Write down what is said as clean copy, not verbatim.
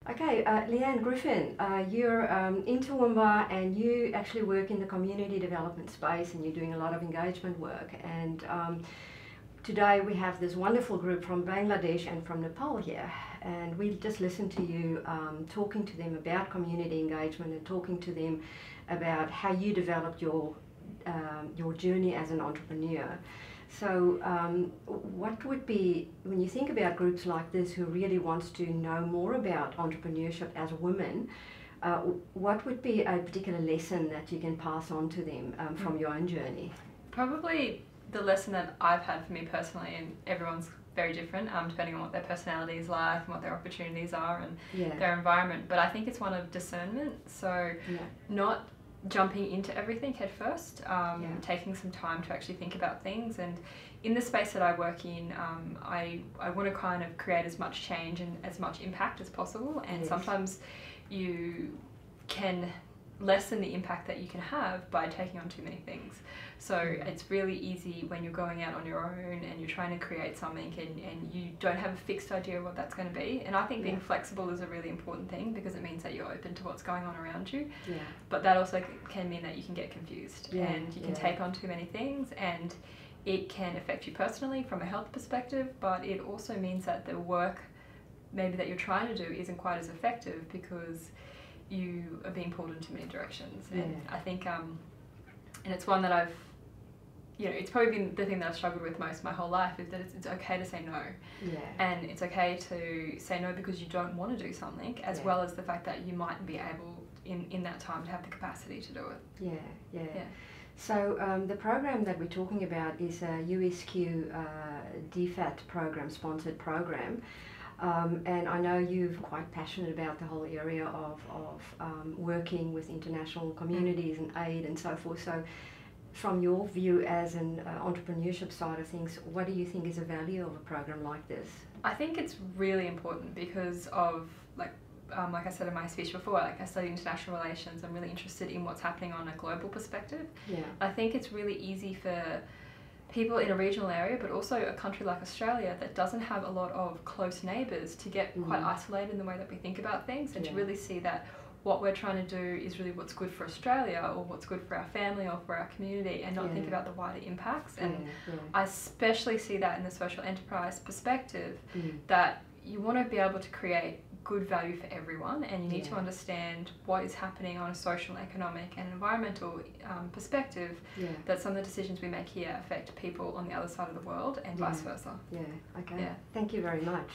Okay, Leanne Griffin, you're in Toowoomba and you actually work in the community development space and you're doing a lot of engagement work. And today we have this wonderful group from Bangladesh and from Nepal here. And we just listened to you talking to them about community engagement and talking to them about how you developed your journey as an entrepreneur. So what would be, when you think about groups like this who really wants to know more about entrepreneurship as a woman, what would be a particular lesson that you can pass on to them from your own journey? Probably the lesson that I've had for me personally, and everyone's very different depending on what their personality is like and what their opportunities are and their environment, but I think it's one of discernment. So not jumping into everything head first, taking some time to actually think about things. And in the space that I work in, I want to kind of create as much change and as much impact as possible, and sometimes you can lessen the impact that you can have by taking on too many things. So it's really easy when you're going out on your own and you're trying to create something and you don't have a fixed idea of what that's going to be. And I think being flexible is a really important thing, because it means that you're open to what's going on around you. But that also can mean that you can get confused and you can take on too many things, and it can affect you personally from a health perspective, but it also means that the work maybe that you're trying to do isn't quite as effective because you are being pulled in too many directions. And I think and it's one that I've, it's probably been the thing that I've struggled with most my whole life, is that it's okay to say no. And it's okay to say no because you don't want to do something, as well as the fact that you mightn't be able in that time to have the capacity to do it. So the program that we're talking about is a USQ DFAT program, sponsored program. And I know you're quite passionate about the whole area of working with international communities and aid and so forth. So from your view as an entrepreneurship side of things, what do you think is the value of a program like this? I think it's really important because of, like I said in my speech before, I study international relations. I'm really interested in what's happening on a global perspective. I think it's really easy for people in a regional area, but also a country like Australia that doesn't have a lot of close neighbours, to get quite isolated in the way that we think about things, and to really see that what we're trying to do is really what's good for Australia or what's good for our family or for our community, and not think about the wider impacts. And I especially see that in the social enterprise perspective, that you want to be able to create good value for everyone, and you need to understand what is happening on a social, economic and environmental perspective, that some of the decisions we make here affect people on the other side of the world and vice versa. Thank you very much.